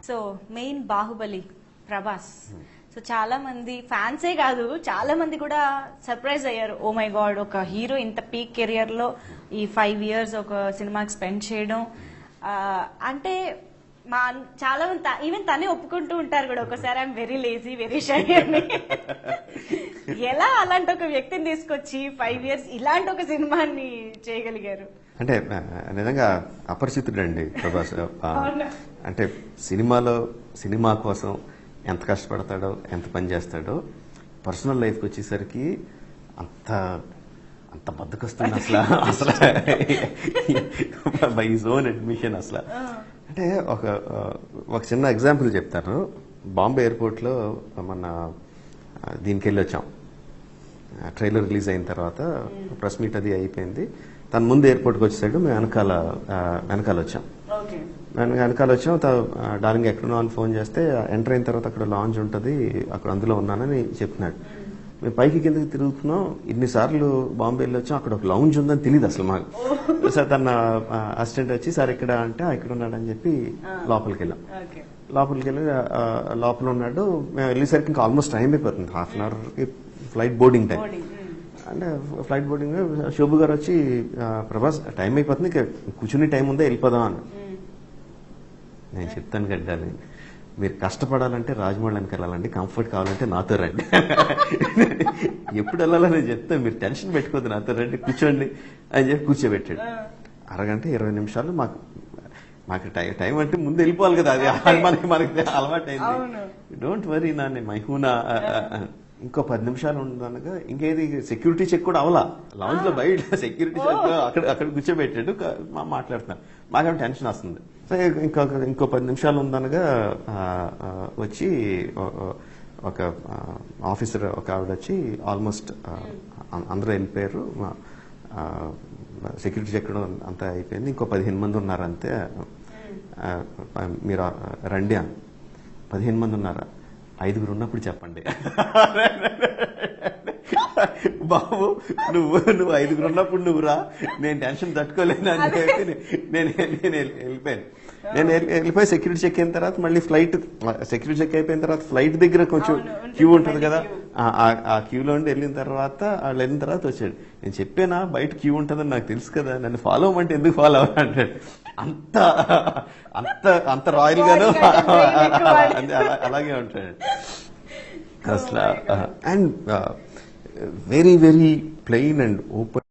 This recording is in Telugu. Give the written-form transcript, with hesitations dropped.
So main Baahubali Prabhas. So చాలా మంది ఫ్యాన్సే కాదు, చాలా మంది కూడా సర్ప్రైజ్ అయ్యారు. ఓ మై గాడ్, ఒక హీరో ఇంత పీక్ కెరియర్ లో ఈ 5 years ఒక సినిమాకి స్పెండ్ చేయడం అంటే మా చాలా మంది ఈవెన్ తనే ఒప్పుకుంటూ ఉంటారు కూడా ఒకసారి I'm very lazy, very shy అని. ఎలా అలాంటి ఒక వ్యక్తిని తీసుకొచ్చి 5 years ఇలాంటి ఒక సినిమాని చేయగలిగారు? అంటే నిజంగా అపరిచితుడండి ప్రభాస్. అంటే సినిమా కోసం ఎంత కష్టపడతాడో, ఎంత పని చేస్తాడో, పర్సనల్ లైఫ్కి వచ్చేసరికి అంత అంత బద్దకొస్తుంది అసలు బై హిజ్ ఓన్ అడ్మిషన్. అసలు అంటే ఒక చిన్న ఎగ్జాంపుల్ చెప్తాను. బాంబే ఎయిర్పోర్ట్లో మన దీనికి వెళ్ళి వచ్చాం. ట్రైలర్ రిలీజ్ అయిన తర్వాత ప్రెస్ మీట్ అది అయిపోయింది. తను ముందు ఎయిర్పోర్ట్కి వచ్చేసాడు, మేము వెనకాల వచ్చాం. డార్లింగ్ ఎక్కడున్నా అని ఫోన్ చేస్తే ఎంటర్ అయిన తర్వాత అక్కడ లాంజ్ ఉంటుంది, అక్కడ అందులో ఉన్నానని చెప్తున్నాడు. మేము పైకి కిందకి తిరుగుతున్నాం. ఇన్నిసార్లు బాంబేలో వచ్చాం, అక్కడ ఒక లౌంజ్ ఉందని తెలియదు అసలు మాకు. సార్ తన అసిస్టెంట్ వచ్చి సార్ ఇక్కడ అంటే ఇక్కడ ఉన్నాడని చెప్పి లోపలికి వెళ్ళాం. లోపలికి వెళ్ళి లోపల ఉన్నాడు. మేము వెళ్ళేసరికి ఇంకా ఆల్మోస్ట్ టైం అయిపోతుంది, 1/2 hour ఫ్లైట్ బోర్డింగ్ టైం. అంటే ఫ్లైట్ బోర్డింగ్ శోభు గారు వచ్చి ప్రభాస్ టైం అయిపోతుంది, కూర్చుని టైం ఉందా వెళ్ళిపోదాం అని. నేను చెప్తాను గడ్డాలి, మీరు కష్టపడాలంటే రాజమౌళికి వెళ్ళాలండి, కంఫర్ట్ కావాలంటే నాతో రండి. ఎప్పుడు వెళ్ళాలని చెప్తే మీరు టెన్షన్ పెట్టుకోవద్దు, నాతో రండి కూర్చోండి అని చెప్పి కూర్చోబెట్టాడు. 1-20 నిమిషాలు మాకు టైం అంటే ముందు వెళ్ళిపోవాలి కదా, అది మనకి అలవాటు అయింది. డోంట్ వరీ నాన్న మైహూనా, ఇంకో 10 నిమిషాలు ఉండదనగా ఇంకేది సెక్యూరిటీ చెక్ కూడా అవలా. లాంజ్ లో బయట సెక్యూరిటీ చెక్ అక్కడ కూర్చోబెట్టాడు, మాట్లాడుతున్నాను. మాకేమో టెన్షన్ వస్తుంది. ఇంకో 10 నిమిషాలు ఉందనగా వచ్చి ఒక ఆఫీసర్ ఒక ఆవిడ వచ్చి ఆల్మోస్ట్ అందరూ వెళ్ళిపోయారు, సెక్యూరిటీ చెక్ అంతా అయిపోయింది, ఇంకో 15 మంది ఉన్నారు అంతే, మీరు రండి అని. 15 మంది ఉన్నారా? 5 ఉన్నప్పుడు చెప్పండి. బాబు నువ్వు 5 ఉన్నప్పుడు నువ్వు రా, నేను టెన్షన్ తట్టుకోలేను అని చెప్పి నేను వెళ్ళిపోయాను. నేను వెళ్ళిపోయి సెక్యూరిటీ చెక్ అయిన తర్వాత మళ్ళీ సెక్యూరిటీ చెక్ అయిపోయిన తర్వాత ఫ్లైట్ దగ్గర కొంచెం క్యూ ఉంటుంది కదా, ఆ క్యూలో ఉండి వెళ్ళిన తర్వాత వచ్చాడు. నేను చెప్పానా బయట క్యూ ఉంటుందని నాకు తెలుసు కదా, నన్ను ఫాలో అవ్వమంటే ఎందుకు ఫాలో అవ్వాలంటాడు. అంత అంత అంత రాయల్ గాను అలాగే ఉంటాడు అసలు. And very very plain and open.